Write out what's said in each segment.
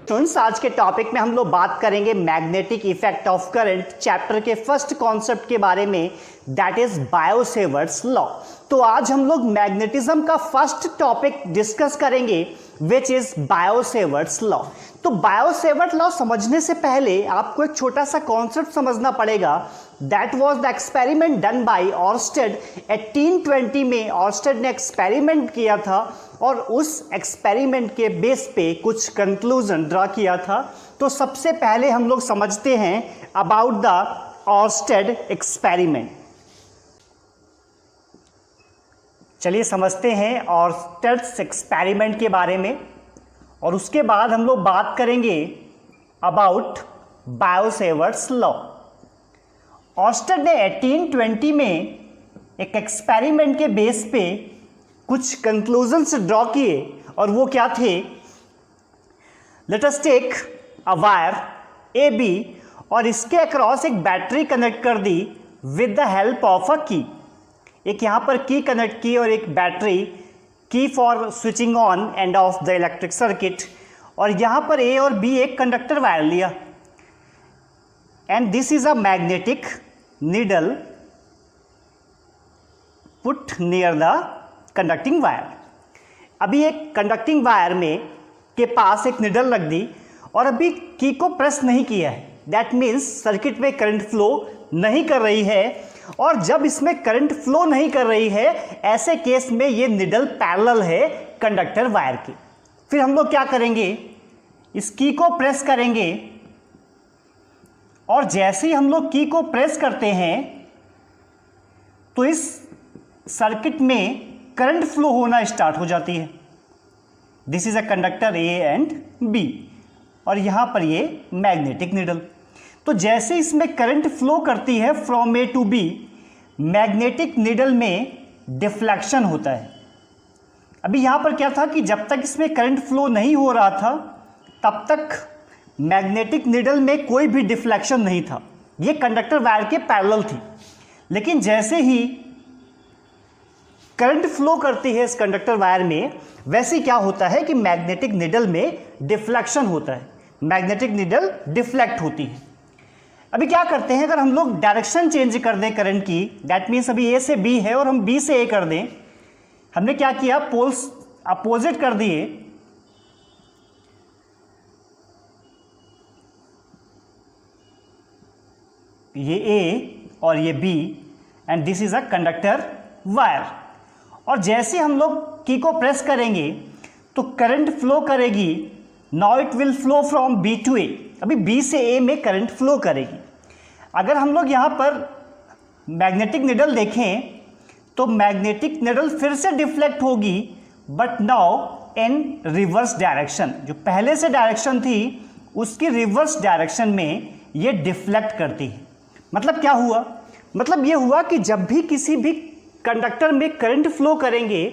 Students, आज के topic में हम लोग बात करेंगे magnetic effect of current chapter के फर्स्ट कॉन्सेप्ट के बारे में, दैट इज बायो-सेवर्ट्स लॉ। तो आज हम लोग मैग्नेटिज्म का फर्स्ट टॉपिक डिस्कस करेंगे विच इज बायो-सेवर्ट्स लॉ। तो बायो-सेवर्ट लॉ समझने से पहले आपको एक छोटा सा कॉन्सेप्ट समझना पड़ेगा। That was the experiment done by Oersted 1820 में। ऑर्स्टेड ने एक्सपेरिमेंट किया था और उस एक्सपेरिमेंट के बेस पे कुछ कंक्लूजन ड्रा किया था। तो सबसे पहले हम लोग समझते हैं अबाउट द ऑर्स्टेड एक्सपेरिमेंट। चलिए समझते हैं ऑर्स्टेड एक्सपेरिमेंट के बारे में और उसके बाद हम लोग बात करेंगे अबाउट बायो-सेवर्ट्स लॉ। ऑर्स्टेड ने 1820 में एक एक्सपेरिमेंट के बेस पे कुछ कंक्लूजन्स ड्रॉ किए और वो क्या थे? Let us take a wire A B और इसके अक्रॉस एक बैटरी कनेक्ट कर दी with the help of a key. एक यहाँ पर की कनेक्ट की और एक बैटरी की for switching on end of the electric circuit. और यहाँ पर ए और बी एक कंडक्टर वायर लिया and this is a magnetic needle put near the conducting wire. अभी एक कंडक्टिंग वायर में के पास एक निडल रख दी और अभी की को प्रेस नहीं किया है। दैट मीन्स सर्किट में करंट फ्लो नहीं कर रही है। और जब इसमें करंट फ्लो नहीं कर रही है, ऐसे केस में ये निडल पैरेलल है कंडक्टर वायर की। फिर हम लोग क्या करेंगे? इस की को प्रेस करेंगे और जैसे ही हम लोग की को प्रेस करते हैं तो इस सर्किट में करंट फ्लो होना स्टार्ट हो जाती है। This is a conductor A and B और यहां पर ये मैग्नेटिक नीडल। तो जैसे इसमें करंट फ्लो करती है from A to B, magnetic needle में डिफ्लेक्शन होता है। अभी यहां पर क्या था कि जब तक इसमें करंट फ्लो नहीं हो रहा था तब तक मैग्नेटिक नीडल में कोई भी डिफ्लेक्शन नहीं था, ये कंडक्टर वायर के पैरेलल थी। लेकिन जैसे ही करंट फ्लो करती है इस कंडक्टर वायर में, वैसे क्या होता है कि मैग्नेटिक नीडल में डिफ्लेक्शन होता है, मैग्नेटिक नीडल डिफ्लेक्ट होती है। अभी क्या करते हैं, अगर हम लोग डायरेक्शन चेंज कर दें करंट की, दैट मीन्स अभी ए से बी है और हम बी से ए कर दें। हमने क्या किया, पोल्स अपोजिट कर दिए। ये ए और ये B and this is a conductor wire. और जैसे हम लोग की को प्रेस करेंगे तो करंट फ्लो करेगी। Now it will flow from B to A. अभी बी से ए में करंट फ्लो करेगी। अगर हम लोग यहाँ पर मैग्नेटिक निडल देखें तो मैग्नेटिक निडल फिर से डिफ्लेक्ट होगी, but now in reverse direction. जो पहले से डायरेक्शन थी उसकी रिवर्स डायरेक्शन में ये डिफ्लेक्ट करती है। मतलब क्या हुआ? मतलब ये हुआ कि जब भी किसी भी कंडक्टर में करंट फ्लो करेंगे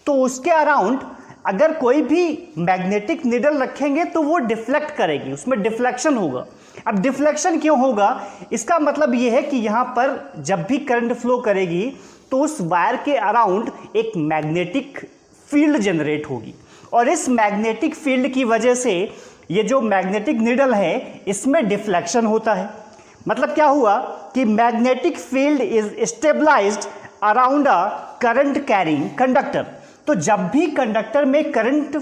तो उसके अराउंड अगर कोई भी मैग्नेटिक निडल रखेंगे तो वो डिफ्लेक्ट करेगी, उसमें डिफ्लेक्शन होगा। अब डिफ्लेक्शन क्यों होगा? इसका मतलब ये है कि यहाँ पर जब भी करंट फ्लो करेगी तो उस वायर के अराउंड एक मैग्नेटिक फील्ड जनरेट होगी और इस मैग्नेटिक फील्ड की वजह से ये जो मैग्नेटिक निडल है इसमें डिफ्लेक्शन होता है। मतलब क्या हुआ कि magnetic field is stabilised around a current carrying conductor. तो जब भी कंडक्टर में करंट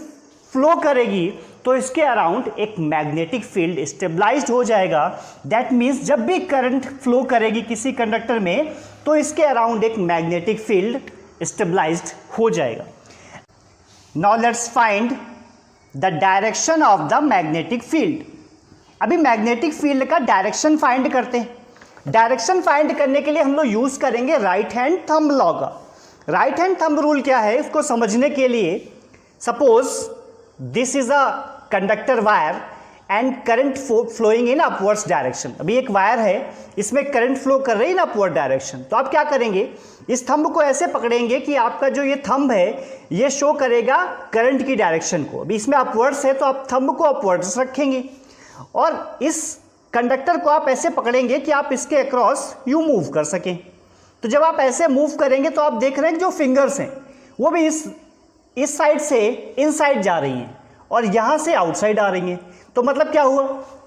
फ्लो करेगी तो इसके अराउंड एक मैग्नेटिक फील्ड स्टेबलाइज्ड हो जाएगा। दैट मीन्स जब भी करंट फ्लो करेगी किसी कंडक्टर में तो इसके अराउंड एक मैग्नेटिक फील्ड स्टेबलाइज्ड हो जाएगा। Now let's find the direction of the magnetic field. अभी मैग्नेटिक फील्ड का डायरेक्शन फाइंड करते हैं। डायरेक्शन फाइंड करने के लिए हम लोग यूज करेंगे राइट हैंड थंब लॉ का। राइट हैंड थंब रूल क्या है इसको समझने के लिए, suppose this is a conductor wire and current flowing in upwards direction. अभी एक वायर है, इसमें करंट फ्लो कर रही है ना अपवर्ड डायरेक्शन। तो आप क्या करेंगे, इस थंब को ऐसे पकड़ेंगे कि आपका जो ये थंब है ये शो करेगा करंट की डायरेक्शन को। अभी इसमें अपवर्ड्स है तो आप थंब को अपवर्ड्स रखेंगे और इस कंडक्टर को आप ऐसे पकड़ेंगे कि आप इसके अक्रॉस यूं मूव कर सकें। तो जब आप ऐसे मूव करेंगे तो आप देख रहे हैं कि जो फिंगर्स हैं वो भी इस साइड से इन साइड जा रही हैं और यहाँ से आउटसाइड आ रही हैं। तो मतलब क्या हुआ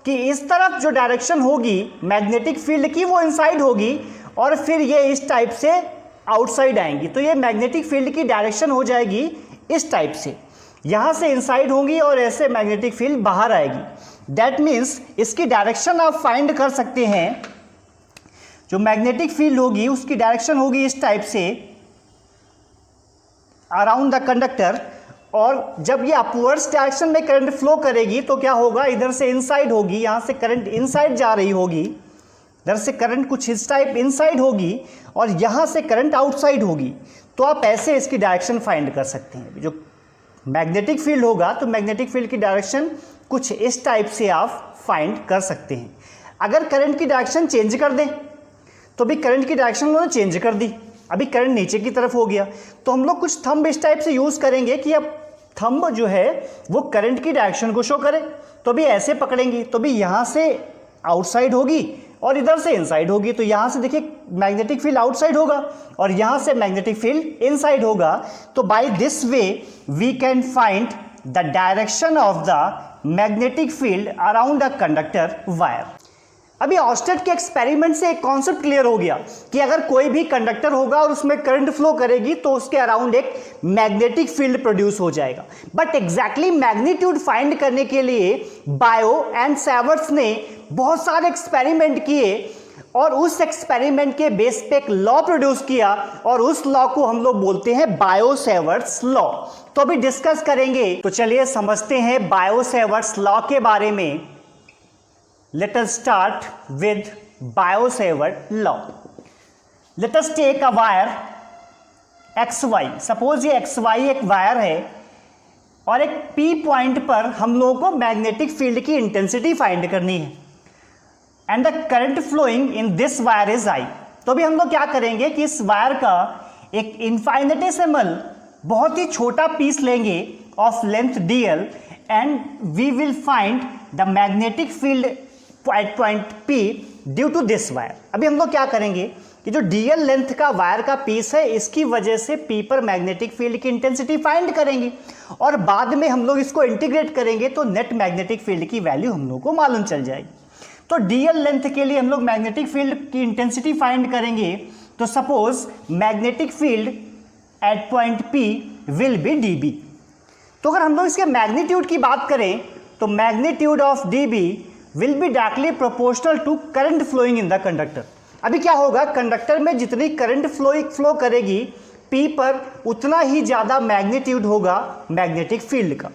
कि इस तरफ जो डायरेक्शन होगी मैग्नेटिक फील्ड की वो इनसाइड होगी और फिर ये इस टाइप से आउटसाइड आएंगी। तो ये मैग्नेटिक फील्ड की डायरेक्शन हो जाएगी इस टाइप से, यहाँ से इनसाइड होंगी और ऐसे मैग्नेटिक फील्ड बाहर आएगी। दैट मीन्स इसकी डायरेक्शन आप फाइंड कर सकते हैं, जो मैग्नेटिक फील्ड होगी उसकी डायरेक्शन होगी इस टाइप से अराउंड द कंडक्टर, और जब ये अपवर्ड्स डायरेक्शन में करंट फ्लो करेगी तो क्या होगा, इधर से इनसाइड होगी, यहाँ से करंट इनसाइड जा रही होगी, इधर से करंट कुछ इस टाइप इनसाइड होगी और यहाँ से करंट आउटसाइड होगी। तो आप ऐसे इसकी डायरेक्शन फाइंड कर सकते हैं। जो मैग्नेटिक फील्ड होगा तो मैग्नेटिक फील्ड की डायरेक्शन कुछ इस टाइप से आप फाइंड कर सकते हैं। अगर करंट की डायरेक्शन चेंज कर दें तो भी करंट की डायरेक्शन उन्होंने चेंज कर दी, अभी करंट नीचे की तरफ हो गया, तो हम लोग कुछ थंब इस टाइप से यूज़ करेंगे कि अब थंब जो है वो करंट की डायरेक्शन को शो करे। तो भी ऐसे पकड़ेंगे तो भी यहाँ से आउटसाइड होगी और इधर से इनसाइड होगी। तो यहाँ से देखिए मैग्नेटिक फील्ड आउटसाइड होगा और यहाँ से मैग्नेटिक फील्ड इनसाइड होगा। तो by this way we can find the direction of the magnetic field around a conductor wire. अभी ऑस्टेट के एक्सपेरिमेंट से एक कॉन्सेप्ट क्लियर हो गया कि अगर कोई भी कंडक्टर होगा और उसमें करंट फ्लो करेगी तो उसके अराउंड एक मैग्नेटिक फील्ड प्रोड्यूस हो जाएगा। बट एग्जैक्टली मैग्नीट्यूड फाइंड करने के लिए बायो एंड सैवर्ट्स ने बहुत सारे एक्सपेरिमेंट किए और उस एक्सपेरिमेंट के बेस पे एक लॉ प्रोड्यूस किया और उस लॉ को हम लोग बोलते हैं बायो सैवर्ट्स लॉ। तो अभी डिस्कस करेंगे, तो चलिए समझते हैं बायो सैवर्ट्स लॉ के बारे में। Let us start with Biot-Savart law. Let us take a wire XY. Suppose ये XY एक वायर है और एक P पॉइंट पर हम लोगों को मैग्नेटिक फील्ड की इंटेंसिटी फाइंड करनी है and the current flowing in this wire is I। तो अभी हम लोग क्या करेंगे कि इस वायर का एक इनफाइनेटेसिमल बहुत ही छोटा पीस लेंगे of length dl and we will find the magnetic field at point P due to this wire. अभी हम लोग क्या करेंगे कि जो dl लेंथ का वायर का पीस है इसकी वजह से P पर मैग्नेटिक फील्ड की इंटेंसिटी फाइंड करेंगे और बाद में हम लोग इसको इंटीग्रेट करेंगे तो नेट मैग्नेटिक फील्ड की वैल्यू हम लोग को मालूम चल जाएगी। तो dl लेंथ के लिए हम लोग मैग्नेटिक फील्ड की इंटेंसिटी फाइंड करेंगे। तो suppose magnetic field at point P will B dB। तो अगर हम लोग इसके मैग्नीट्यूड की बात करें तो magnitude of dB will be directly proportional to current flowing in the conductor. अभी क्या होगा, कंडक्टर में जितनी करंट फ्लो करेगी P पर उतना ही ज़्यादा मैग्नीट्यूड होगा मैग्नेटिक फील्ड का।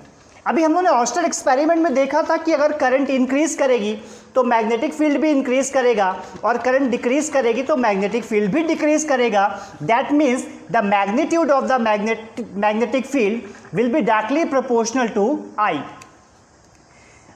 अभी हम लोगों ने ऑस्टेट एक्सपेरिमेंट में देखा था कि अगर करंट इंक्रीज करेगी तो मैग्नेटिक फील्ड भी इंक्रीज करेगा और करंट डिक्रीज करेगी तो मैग्नेटिक फील्ड भी डिक्रीज करेगा। That means the magnitude of the magnetic field will be directly proportional to I।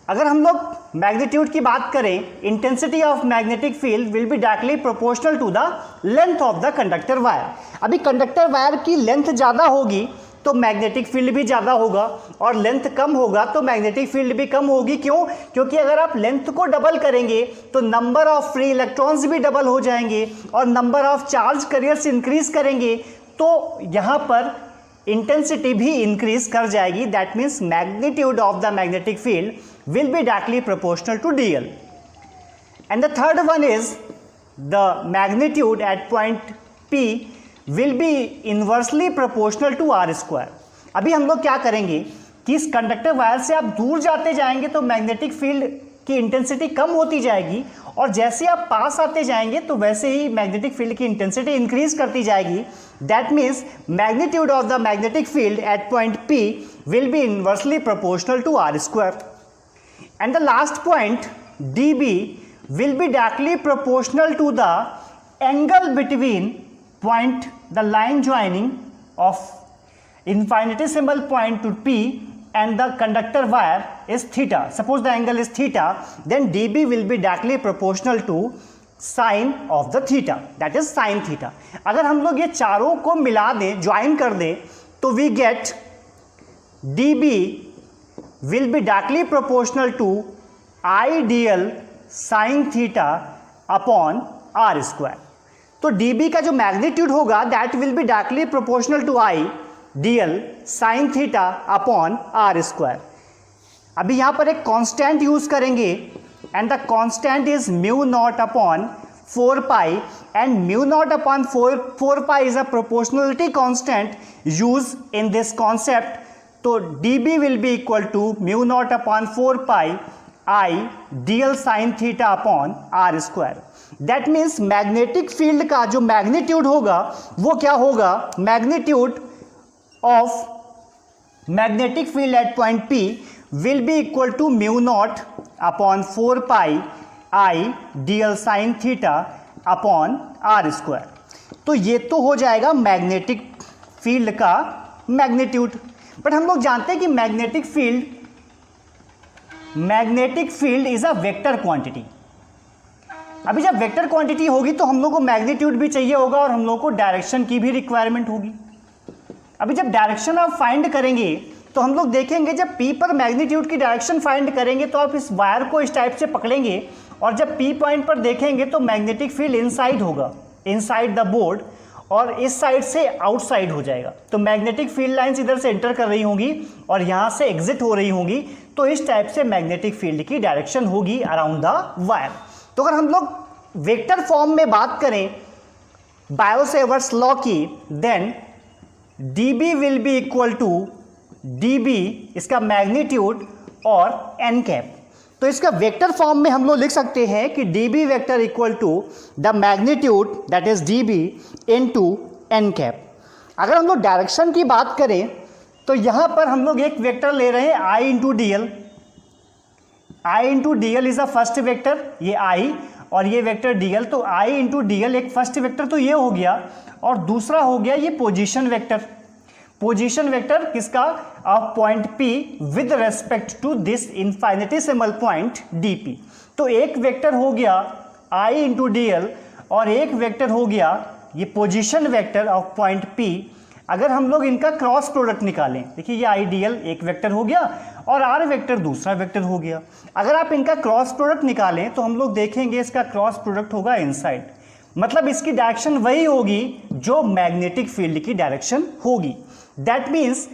अगर हम लोग मैग्नीट्यूड की बात करें, intensity of magnetic field will be directly proportional to the length of the conductor wire. अभी conductor wire की length ज़्यादा होगी तो मैग्नेटिक फील्ड भी ज़्यादा होगा और लेंथ कम होगा तो मैग्नेटिक फील्ड भी कम होगी। क्यों? क्योंकि अगर आप लेंथ को डबल करेंगे तो नंबर ऑफ फ्री इलेक्ट्रॉन्स भी डबल हो जाएंगे और number of charge carriers increase करेंगे तो यहाँ पर इंटेंसिटी भी इंक्रीज कर जाएगी। That means magnitude of the magnetic field will be directly proportional to dl. And the third one is the magnitude at point P will be inversely proportional to r square. अभी हम लोग क्या करेंगे कि इस conductor wire से आप दूर जाते जाएंगे तो मैग्नेटिक फील्ड की इंटेंसिटी कम होती जाएगी और जैसे आप पास आते जाएंगे तो वैसे ही मैग्नेटिक फील्ड की इंटेंसिटी इंक्रीज करती जाएगी। That means magnitude of the magnetic field at point P will be inversely proportional to r square. And the last point dB will be directly proportional to the angle between point, the line joining of infinitesimal point to P and the conductor wire is theta. Suppose the angle is theta, then dB will be directly proportional to sine of the theta, that is sin theta. अगर हम लोग ये चारों को मिला दें, join कर दें तो we get dB will be directly proportional to I dl sin theta upon r square. तो dB का जो मैग्नीट्यूड होगा that will be directly proportional to I dl sin theta upon r square. अभी यहाँ पर एक कांस्टेंट यूज करेंगे and the constant is mu naught upon 4 pi and mu naught upon 4 pi is a proportionality constant use in this concept. तो dB will be equal to mu naught upon 4 pi I dl sine theta upon r square. That means magnetic field का जो magnitude होगा वो क्या होगा, magnitude of magnetic field at point P will be equal to mu naught upon 4 pi I dl sine theta upon r square. तो ये तो हो जाएगा मैग्नेटिक फील्ड का मैग्नीट्यूड. बट हम लोग जानते हैं कि magnetic field is a vector quantity. अभी जब वेक्टर क्वांटिटी होगी तो हम लोग को मैग्नीट्यूड भी चाहिए होगा और हम लोग को डायरेक्शन की भी रिक्वायरमेंट होगी. अभी जब डायरेक्शन आप फाइंड करेंगे तो हम लोग देखेंगे जब P पर मैग्नीट्यूड की डायरेक्शन फाइंड करेंगे तो आप इस वायर को इस टाइप से पकड़ेंगे और जब P पॉइंट पर देखेंगे तो मैग्नेटिक फील्ड इनसाइड होगा, इनसाइड द बोर्ड, और इस साइड से आउटसाइड हो जाएगा. तो मैग्नेटिक फील्ड लाइंस इधर से एंटर कर रही होंगी और यहाँ से एग्जिट हो रही होंगी. तो इस टाइप से मैग्नेटिक फील्ड की डायरेक्शन होगी अराउंड द वायर. तो अगर हम लोग वेक्टर फॉर्म में बात करें बायो-सेवर्ट्स लॉ की, then dB will be equal to dB इसका मैग्नीट्यूड और n कैप. तो इसका वेक्टर फॉर्म में हम लोग लिख सकते हैं कि dB vector equal to the magnitude that is dB into n cap. अगर हम लोग डायरेक्शन की बात करें तो यहाँ पर हम लोग एक वेक्टर ले रहे हैं I into dl. I into dl is a first vector, ये I और ये वेक्टर dl. तो I इंटू dl एक फर्स्ट वेक्टर तो ये हो गया, और दूसरा हो गया ये पोजीशन वेक्टर. पोजीशन वेक्टर किसका, of point P with respect to this infinitesimal point dP. तो एक वेक्टर हो गया I इंटू dl और एक वेक्टर हो गया ये position vector of point P. अगर हम लोग इनका क्रॉस प्रोडक्ट निकालें, देखिए ये I dl एक वेक्टर हो गया और R वेक्टर दूसरा वेक्टर हो गया. अगर आप इनका क्रॉस प्रोडक्ट निकालें तो हम लोग देखेंगे इसका क्रॉस प्रोडक्ट होगा इनसाइड, मतलब इसकी डायरेक्शन वही होगी जो मैग्नेटिक फील्ड की डायरेक्शन होगी. That means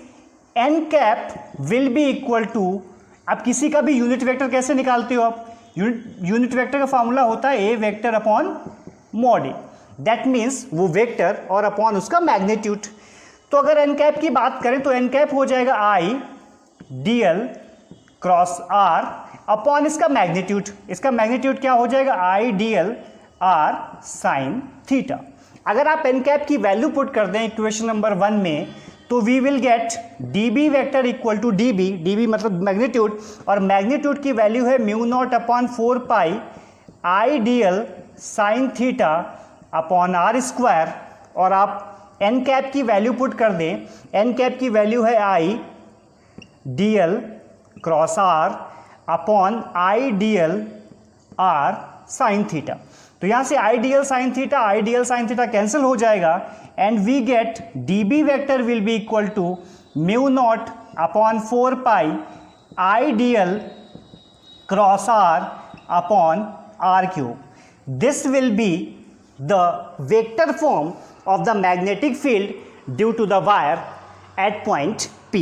n cap will be equal to, अब किसी का भी यूनिट वेक्टर कैसे निकालते हो आप, यूनिट वेक्टर का फॉर्मूला होता है a vector upon mod a. That means वो वेक्टर और अपॉन उसका मैग्नीट्यूड. तो अगर n कैप की बात करें तो n कैप हो जाएगा I dl cross r upon इसका मैग्नीट्यूड. इसका मैग्नीट्यूड क्या हो जाएगा, I dl r sine theta. अगर आप n कैप की वैल्यू पुट कर दें इक्वेशन नंबर 1 में तो we will get dB vector equal to dB मतलब मैग्नीट्यूड, और मैग्नीट्यूड की वैल्यू है mu naught upon 4 pi I dl sine theta upon r square. और आप n कैप की वैल्यू पुट कर दें, n कैप की वैल्यू है I dl cross r upon I dl r sine theta. तो यहाँ से I dl sine theta cancel हो जाएगा and we get dB vector will be equal to mu naught upon 4 pi I dl cross r upon r cube. This will be the vector form of the magnetic field due to the wire at point P.